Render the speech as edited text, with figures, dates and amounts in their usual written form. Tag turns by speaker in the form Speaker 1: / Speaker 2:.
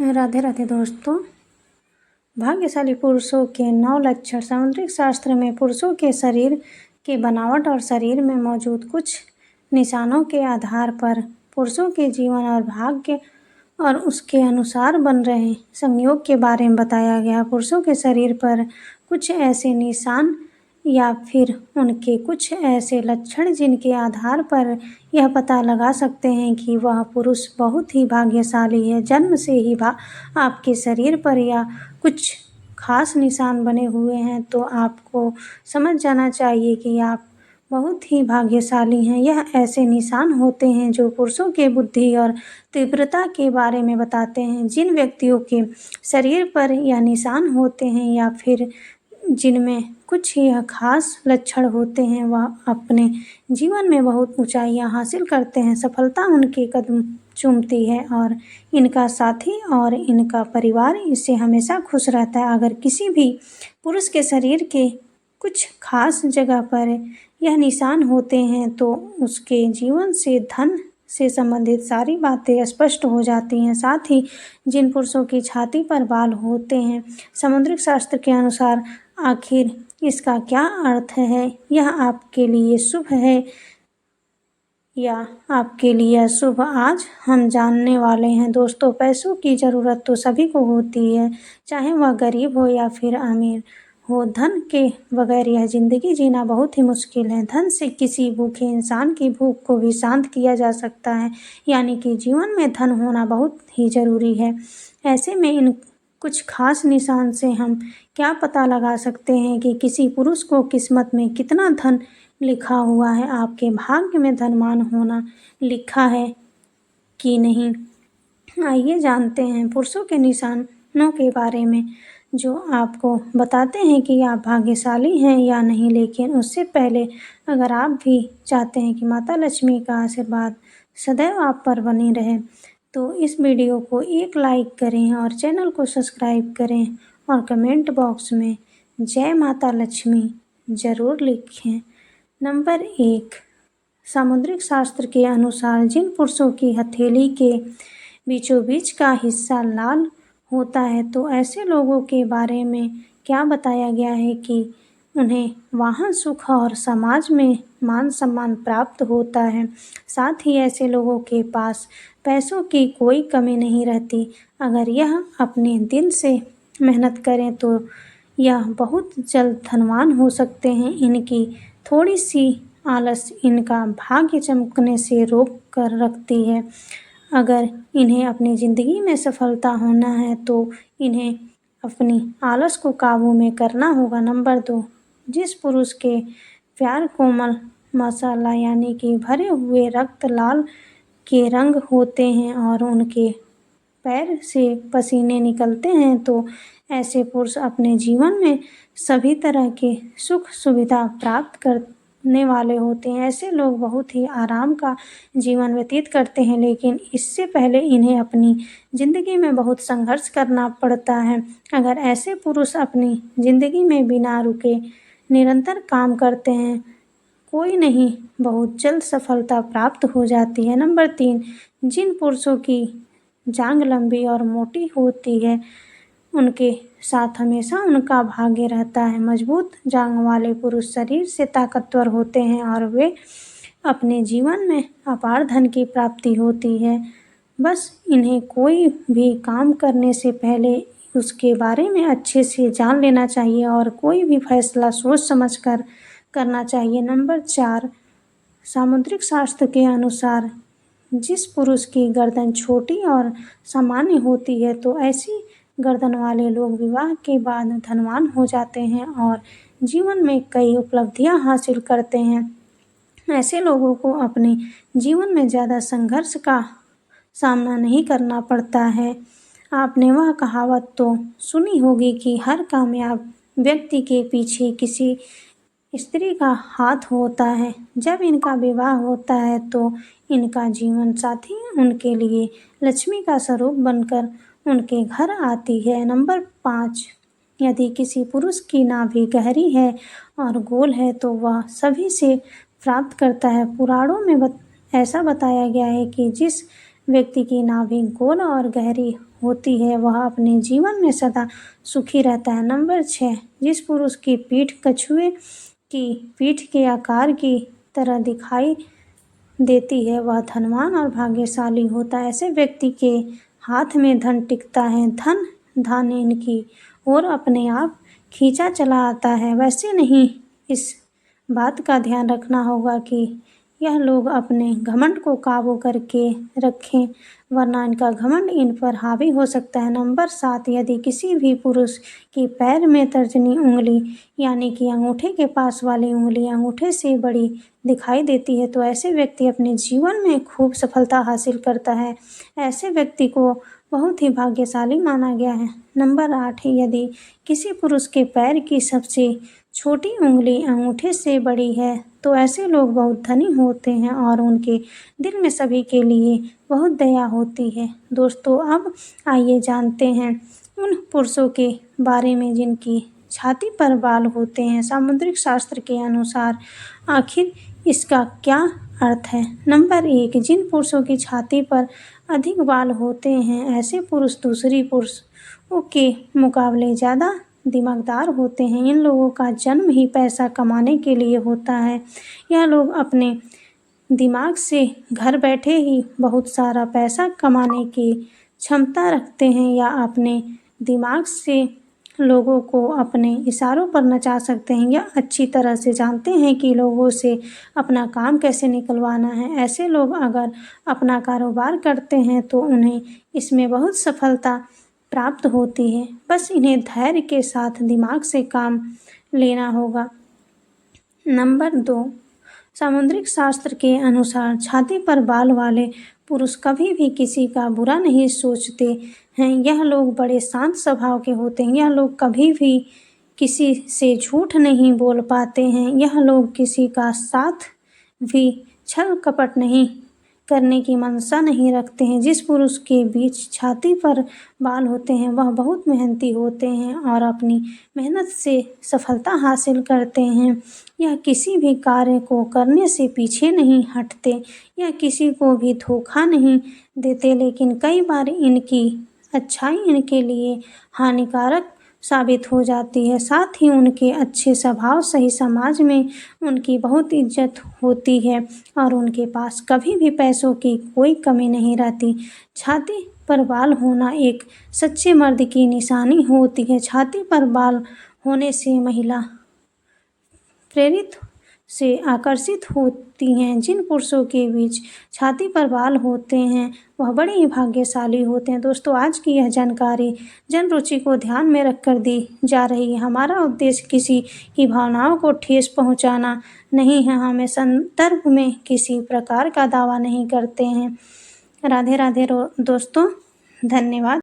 Speaker 1: राधे राधे दोस्तों। भाग्यशाली पुरुषों के 9 लक्षण। सामुद्रिक शास्त्र में पुरुषों के शरीर की बनावट और शरीर में मौजूद कुछ निशानों के आधार पर पुरुषों के जीवन और भाग्य और उसके अनुसार बन रहे संयोग के बारे में बताया गया। पुरुषों के शरीर पर कुछ ऐसे निशान या फिर उनके कुछ ऐसे लक्षण जिनके आधार पर यह पता लगा सकते हैं कि वह पुरुष बहुत ही भाग्यशाली है। जन्म से ही आपके शरीर पर या कुछ खास निशान बने हुए हैं तो आपको समझ जाना चाहिए कि आप बहुत ही भाग्यशाली हैं। यह ऐसे निशान होते हैं जो पुरुषों के बुद्धि और तीव्रता के बारे में बताते हैं। जिन व्यक्तियों के शरीर पर यह निशान होते हैं या फिर जिनमें कुछ यह खास लक्षण होते हैं वह अपने जीवन में बहुत ऊंचाइयां हासिल करते हैं। सफलता उनके कदम चूमती है और इनका साथी और इनका परिवार इससे हमेशा खुश रहता है। अगर किसी भी पुरुष के शरीर के कुछ खास जगह पर यह निशान होते हैं तो उसके जीवन से धन से संबंधित सारी बातें स्पष्ट हो जाती हैं। साथ ही जिन पुरुषों की छाती पर बाल होते हैं, सामुद्रिक शास्त्र के अनुसार आखिर इसका क्या अर्थ है, यह आपके लिए शुभ है या आपके लिए अशुभ, आज हम जानने वाले हैं। दोस्तों, पैसों की ज़रूरत तो सभी को होती है, चाहे वह गरीब हो या फिर अमीर हो। धन के बगैर यह ज़िंदगी जीना बहुत ही मुश्किल है। धन से किसी भूखे इंसान की भूख को भी शांत किया जा सकता है, यानी कि जीवन में धन होना बहुत ही ज़रूरी है। ऐसे में इन कुछ खास निशान से हम क्या पता लगा सकते हैं कि किसी पुरुष को किस्मत में कितना धन लिखा हुआ है, आपके भाग्य में धनवान होना लिखा है कि नहीं। आइए जानते हैं पुरुषों के निशानों के बारे में जो आपको बताते हैं कि आप भाग्यशाली हैं या नहीं। लेकिन उससे पहले अगर आप भी चाहते हैं कि माता लक्ष्मी का आशीर्वाद सदैव आप पर बनी रहे तो इस वीडियो को एक लाइक करें और चैनल को सब्सक्राइब करें और कमेंट बॉक्स में जय माता लक्ष्मी ज़रूर लिखें। नंबर 1, सामुद्रिक शास्त्र के अनुसार जिन पुरुषों की हथेली के बीचों बीच का हिस्सा लाल होता है तो ऐसे लोगों के बारे में क्या बताया गया है कि उन्हें वाहन सुख और समाज में मान सम्मान प्राप्त होता है। साथ ही ऐसे लोगों के पास पैसों की कोई कमी नहीं रहती। अगर यह अपने दिल से मेहनत करें तो यह बहुत जल्द धनवान हो सकते हैं। इनकी थोड़ी सी आलस इनका भाग्य चमकने से रोक कर रखती है। अगर इन्हें अपनी ज़िंदगी में सफलता होना है तो इन्हें अपनी आलस को काबू में करना होगा। नंबर 2, जिस पुरुष के प्यार कोमल मसाला यानी कि भरे हुए रक्त लाल के रंग होते हैं और उनके पैर से पसीने निकलते हैं तो ऐसे पुरुष अपने जीवन में सभी तरह के सुख सुविधा प्राप्त करने वाले होते हैं। ऐसे लोग बहुत ही आराम का जीवन व्यतीत करते हैं, लेकिन इससे पहले इन्हें अपनी ज़िंदगी में बहुत संघर्ष करना पड़ता है। अगर ऐसे पुरुष अपनी ज़िंदगी में बिना रुके निरंतर काम करते हैं, कोई नहीं, बहुत जल्द सफलता प्राप्त हो जाती है। नंबर 3, जिन पुरुषों की जांघ लंबी और मोटी होती है उनके साथ हमेशा उनका भाग्य रहता है। मजबूत जांघ वाले पुरुष शरीर से ताकतवर होते हैं और वे अपने जीवन में अपार धन की प्राप्ति होती है। बस इन्हें कोई भी काम करने से पहले उसके बारे में अच्छे से जान लेना चाहिए और कोई भी फैसला सोच समझ कर करना चाहिए। नंबर 4, सामुद्रिक शास्त्र के अनुसार जिस पुरुष की गर्दन छोटी और सामान्य होती है तो ऐसी गर्दन वाले लोग विवाह के बाद धनवान हो जाते हैं और जीवन में कई उपलब्धियां हासिल करते हैं। ऐसे लोगों को अपने जीवन में ज़्यादा संघर्ष का सामना नहीं करना पड़ता है। आपने वह कहावत तो सुनी होगी कि हर कामयाब व्यक्ति के पीछे किसी स्त्री का हाथ होता है। जब इनका विवाह होता है तो इनका जीवन साथी उनके लिए लक्ष्मी का स्वरूप बनकर उनके घर आती है। नंबर 5, यदि किसी पुरुष की नाभि गहरी है और गोल है तो वह सभी से प्राप्त करता है। पुराणों में ऐसा बताया गया है कि जिस व्यक्ति की नाभि गोल और गहरी होती है वह अपने जीवन में सदा सुखी रहता है। नंबर 6, जिस पुरुष की पीठ कछुए की पीठ के आकार की तरह दिखाई देती है वह धनवान और भाग्यशाली होता है। ऐसे व्यक्ति के हाथ में धन टिकता है, धन धान्य इनकी और अपने आप खींचा चला आता है। वैसे नहीं, इस बात का ध्यान रखना होगा कि यह लोग अपने घमंड को काबू करके रखें, वरना इनका घमंड इन पर हावी हो सकता है। नंबर 7, यदि किसी भी पुरुष की पैर में तर्जनी उंगली यानी कि अंगूठे के पास वाली उंगली अंगूठे से बड़ी दिखाई देती है तो ऐसे व्यक्ति अपने जीवन में खूब सफलता हासिल करता है। ऐसे व्यक्ति को बहुत ही भाग्यशाली माना गया है। नंबर 8, यदि किसी पुरुष के पैर की सबसे छोटी उंगली अंगूठे से बड़ी है तो ऐसे लोग बहुत धनी होते हैं और उनके दिल में सभी के लिए बहुत दया होती है। दोस्तों, अब आइए जानते हैं उन पुरुषों के बारे में जिनकी छाती पर बाल होते हैं। सामुद्रिक शास्त्र के अनुसार आखिर इसका क्या अर्थ है? नंबर 1, जिन पुरुषों की छाती पर अधिक बाल होते हैं ऐसे पुरुष दूसरी पुरुषों के मुकाबले ज़्यादा दिमागदार होते हैं। इन लोगों का जन्म ही पैसा कमाने के लिए होता है। यह लोग अपने दिमाग से घर बैठे ही बहुत सारा पैसा कमाने की क्षमता रखते हैं या अपने दिमाग से लोगों को अपने इशारों पर नचा सकते हैं या अच्छी तरह से जानते हैं कि लोगों से अपना काम कैसे निकलवाना है। ऐसे लोग अगर अपना कारोबार करते हैं तो उन्हें इसमें बहुत सफलता प्राप्त होती है। बस इन्हें धैर्य के साथ दिमाग से काम लेना होगा। नंबर 2, सामुद्रिक शास्त्र के अनुसार छाती पर बाल वाले पुरुष कभी भी किसी का बुरा नहीं सोचते हैं। यह लोग बड़े शांत स्वभाव के होते हैं। यह लोग कभी भी किसी से झूठ नहीं बोल पाते हैं। यह लोग किसी का साथ भी छल कपट नहीं करने की मंशा नहीं रखते हैं। जिस पुरुष के बीच छाती पर बाल होते हैं वह बहुत मेहनती होते हैं और अपनी मेहनत से सफलता हासिल करते हैं। यह किसी भी कार्य को करने से पीछे नहीं हटते, यह किसी को भी धोखा नहीं देते, लेकिन कई बार इनकी अच्छाई इनके लिए हानिकारक साबित हो जाती है। साथ ही उनके अच्छे स्वभाव सही समाज में उनकी बहुत इज्जत होती है और उनके पास कभी भी पैसों की कोई कमी नहीं रहती। छाती पर बाल होना एक सच्चे मर्द की निशानी होती है। छाती पर बाल होने से महिला प्रेरित से आकर्षित होती हैं। जिन पुरुषों के बीच छाती पर बाल होते हैं वह बड़े ही भाग्यशाली होते हैं। दोस्तों, आज की यह जानकारी जन रुचि को ध्यान में रखकर दी जा रही है। हमारा उद्देश्य किसी की भावनाओं को ठेस पहुंचाना नहीं है। हमें संदर्भ में किसी प्रकार का दावा नहीं करते हैं। राधे राधे दोस्तों, धन्यवाद।